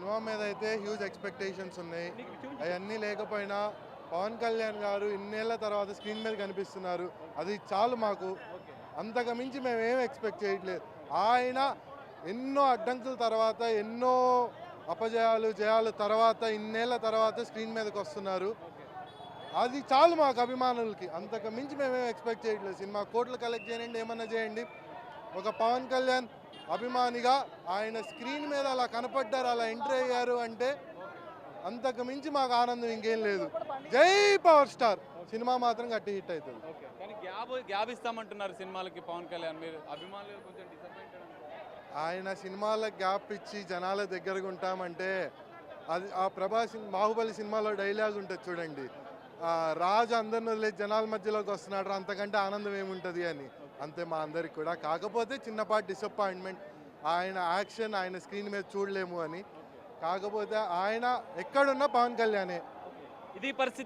Cinema మీద అయితే huge expectations ఉన్నాయి. అవన్నీ లేకపోయినా పవన్ కళ్యాణ్ గారు ఇన్నేళ్ల తర్వాత స్క్రీన్ మీద కనిపిస్తున్నారు. అది చాలు మాకు. అంతకు మించి మేము ఏం ఎక్స్పెక్ట్ చేయట్లేదు. ఆయన ఎన్నో అడ్డంకుల తర్వాత, ఎన్నో అపజయాలు జయాలు తర్వాత, ఇన్నేళ్ల తర్వాత స్క్రీన్ మీదకి వస్తున్నారు. అది చాలు మాకు అభిమానులకి. అంతకు మించి మేమేం ఎక్స్పెక్ట్ చేయట్లేదు. సినిమా కోట్లు కలెక్ట్ చేయండి, ఏమన్నా చేయండి. ఒక పవన్ కళ్యాణ్ అభిమానిగా ఆయన స్క్రీన్ మీద అలా కనపడ్డారు, అలా ఎంట్రీ అయ్యారు అంటే అంతకు మించి మాకు ఆనందం ఇంకేం లేదు. జై పవర్ స్టార్. సినిమా మాత్రం గట్టి హిట్ అవుతుంది. కానీ గ్యాప్ ఇస్తామంటున్నారు సినిమాలకి పవన్ కళ్యాణ్. మీరు అభిమానులు కొంచెం డిసప్పాయింటెడ్. ఆయన సినిమాలకు గ్యాప్ ఇచ్చి జనాల దగ్గరగా ఉంటామంటే అది ఆ ప్రభాస్ బాహుబలి సినిమాలో డైలాగ్ ఉంటుంది చూడండి, రాజు అందరిని వదిలేసి జనాల మధ్యలోకి వస్తున్నాడు, అంతకంటే ఆనందం ఏముంటుంది అని. అంతే మా అందరికి కూడా. కాకపోతే చిన్నపాటి డిసప్పాయింట్మెంట్, ఆయన యాక్షన్ ఆయన స్క్రీన్ మీద చూడలేము అని. కాకపోతే ఆయన ఎక్కడున్నా పవన్ కళ్యాణే. ఇది పరిస్థితి.